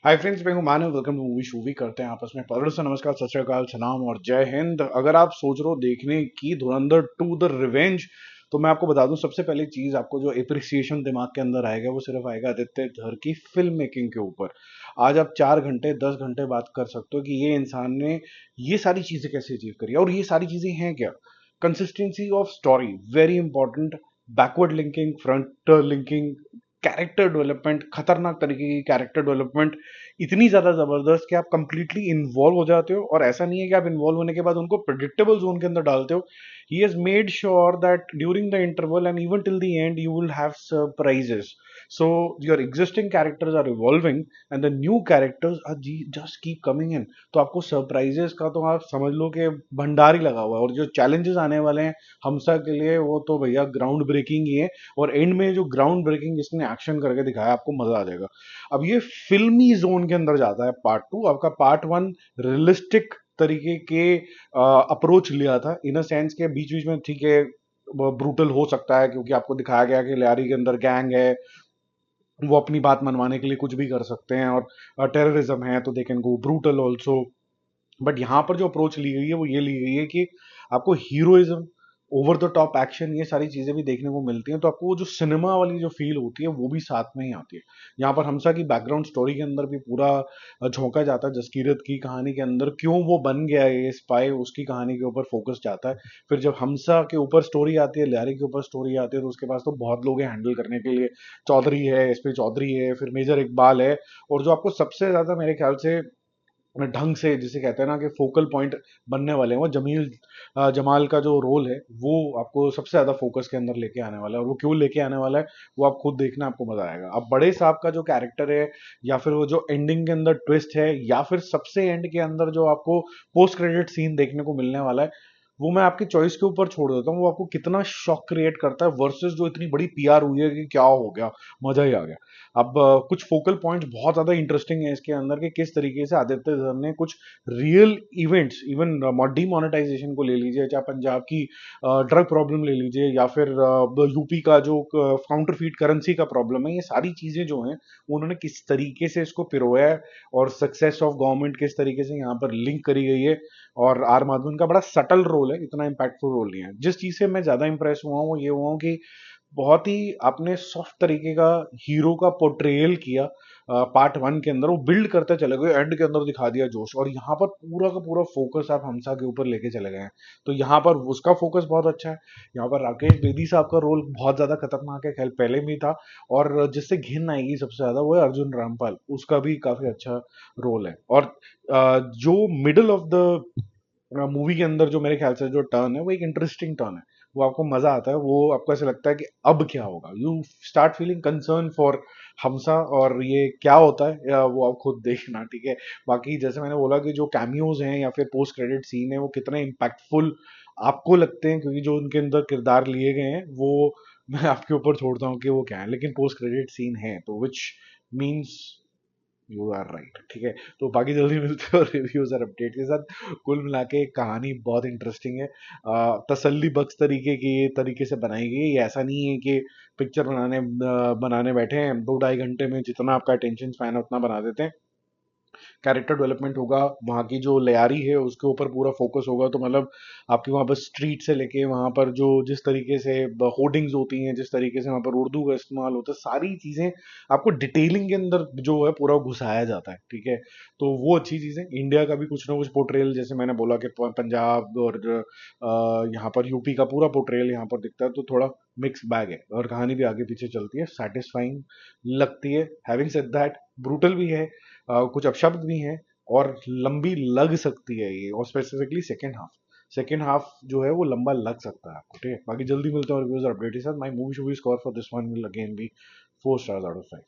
हाय friends, मैं हूं Manav. Welcome to Movie Shoovie. करते हैं आपस में पलट से नमस्कार, सत श्री अकाल, सलाम और जय हिंद। अगर आप सोच रहे हो देखने की धुरंधर 2 द रिवेंज, तो मैं आपको बता दूं, सबसे पहली चीज आपको जो एप्रिसिएशन दिमाग के अंदर आएगा वो सिर्फ आएगा आदित्य धर की फिल्म मेकिंग के ऊपर। आज आप 4 घंटे 10 घंटे बात कर सकते हो कि ये इंसान ने ये सारी चीजें कैसे अचीव करी और ये सारी चीजें हैं क्या। Consistency of story very important, backward linking, front linking, character development, खतरनाक तरीके की कैरेक्टर डेवलपमेंट इतनी ज्यादा जबरदस्त कि आप कंप्लीटली इन्वॉल्व हो जाते हो। और ऐसा नहीं है कि आप इन्वॉल्व होने के बाद उनको प्रिडिक्टेबल जोन के अंदर डालते हो। He has made sure that during the interval and even till the end you will have surprises. So your existing characters are evolving and the new characters are just keep coming in. तो आपको surprises का तो आप समझ लो कि भंडार ही लगा हुआ है। और जो चैलेंजेस आने वाले हैं हमसा के लिए वो तो भैया ग्राउंड ब्रेकिंग ही है। और एंड में जो ग्राउंड ब्रेकिंग इसने एक्शन करके दिखाया, आपको मजा आ जाएगा। अब ये फिल्मी जोन के अंदर जाता है पार्ट टू। आपका पार्ट वन रियलिस्टिक तरीके के अप्रोच लिया था, इन अ सेंस के बीच बीच में ठीक है ब्रूटल हो सकता है, क्योंकि आपको दिखाया गया कि लियारी के अंदर गैंग है, वो अपनी बात मनवाने के लिए कुछ भी कर सकते हैं, और टेररिज्म है तो they can go brutal also. But यहाँ पर जो अप्रोच ली गई है वो ये ली गई है कि आपको heroism, over the top action, ये सारी चीजें भी देखने को मिलती हैं। तो आपको वो जो सिनेमा वाली जो फील होती है वो भी साथ में ही आती है। यहाँ पर हमसा की बैकग्राउंड स्टोरी के अंदर भी पूरा झोंका जाता है। जसकीरत की कहानी के अंदर क्यों वो बन गया है ये स्पाई, उसकी कहानी के ऊपर फोकस जाता है। फिर जब हमसा के ऊपर स्टोरी आती है, लियारी के ऊपर स्टोरी आती है, तो उसके पास तो बहुत लोग हैं हैंडल करने के लिए। चौधरी है, एसपी चौधरी है, फिर मेजर इकबाल है। और जो आपको सबसे ज्यादा मेरे ख्याल से ढंग से, जिसे कहते हैं ना कि फोकल पॉइंट बनने वाले हैं, वो जमाल का जो रोल है वो आपको सबसे ज्यादा फोकस के अंदर लेके आने वाला है। और वो क्यों लेके आने वाला है वो आप खुद देखना, आपको मजा आएगा। अब बड़े साहब का जो कैरेक्टर है, या फिर वो जो एंडिंग के अंदर ट्विस्ट है, या फिर सबसे एंड के अंदर जो आपको पोस्ट क्रेडिट सीन देखने को मिलने वाला है, वो मैं आपकी चॉइस के ऊपर छोड़ देता हूँ। वो आपको कितना शॉक क्रिएट करता है वर्सेस जो इतनी बड़ी पीआर हुई है कि क्या हो गया, मजा ही आ गया। अब कुछ फोकल पॉइंट्स बहुत ज्यादा इंटरेस्टिंग है इसके अंदर, कि किस तरीके से आदित्य धर ने कुछ रियल इवेंट्स, इवन डीमोनेटाइजेशन को ले लीजिए, चाहे पंजाब की ड्रग प्रॉब्लम ले लीजिए, या फिर यूपी का जो काउंटरफीट करेंसी का प्रॉब्लम है, ये सारी चीजें जो हैं उन्होंने किस तरीके से इसको पिरोया है। और सक्सेस ऑफ गवर्नमेंट किस तरीके से यहाँ पर लिंक करी गई है। और आर माधवन का बड़ा सटल रोल है, इतना इंपैक्टफुल रोल नहीं है। जिस चीज से मैं ज्यादा इंप्रेस हुआ हूँ वो ये हुआ हूँ कि बहुत ही आपने सॉफ्ट तरीके का हीरो का पोर्ट्रेयल किया। पार्ट वन के अंदर वो बिल्ड करते चले गए, एंड के अंदर दिखा दिया जोश। और यहाँ पर पूरा का पूरा फोकस आप हमसा के ऊपर लेके चले गए हैं। तो यहाँ पर उसका फोकस बहुत अच्छा है। यहाँ पर राकेश बेदी साहब का रोल बहुत ज्यादा खतरनाक है, खैर पहले भी था। और जिससे घिन आएगी सबसे ज्यादा वो है अर्जुन रामपाल, उसका भी काफी अच्छा रोल है। और जो मिडल ऑफ द मूवी के अंदर जो मेरे ख्याल से जो टर्न है वो एक इंटरेस्टिंग टर्न है। वो आपको मजा आता है, वो आपको ऐसा लगता है कि अब क्या होगा, you start feeling concern for Hamsa. और ये क्या होता है वो आप खुद देखना, ठीक है। बाकी जैसे मैंने बोला कि जो कैमियोज हैं या फिर पोस्ट क्रेडिट सीन है वो कितने इम्पैक्टफुल आपको लगते हैं, क्योंकि जो उनके अंदर किरदार लिए गए हैं वो मैं आपके ऊपर छोड़ता हूँ कि वो क्या है। लेकिन पोस्ट क्रेडिट सीन है तो which means you are right, ठीक है। तो बाकी जल्दी मिलते हैं और रिव्यूज और अपडेट के साथ। कुल मिला के कहानी बहुत इंटरेस्टिंग है। तसल्ली बख्श तरीके से बनाई गई है। ये ऐसा नहीं है कि पिक्चर बनाने बैठे हैं 2 ढाई घंटे में जितना आपका अटेंशन स्पैन है उतना बना देते हैं। कैरेक्टर डेवलपमेंट होगा, वहाँ की जो लयारी है उसके ऊपर पूरा फोकस होगा। तो मतलब आपकी वहाँ पर स्ट्रीट से लेके वहाँ पर जो जिस तरीके से होर्डिंग्स होती हैं, जिस तरीके से वहाँ पर उर्दू का इस्तेमाल होता है, सारी चीज़ें आपको डिटेलिंग के अंदर जो है पूरा घुसाया जाता है, ठीक है। तो वो अच्छी चीज़ है। इंडिया का भी कुछ ना कुछ पोर्ट्रेल, जैसे मैंने बोला कि पंजाब और यहाँ पर यूपी का पूरा पोर्ट्रेल यहाँ पर दिखता है, तो थोड़ा मिक्स बैग है। और कहानी भी आगे पीछे चलती है, सेटिस्फाइंग लगती है। हैविंग सेड दैट, ब्रूटल भी है, कुछ अपशब्द भी हैं, और लंबी लग सकती है ये। और स्पेसिफिकली सेकेंड हाफ जो है वो लंबा लग सकता है आपको, ठीक है। बाकी जल्दी मिलते हैं और रिव्यूज और अपडेट के साथ। My Movie Shoovie score for this one will again be 4 stars out of 5।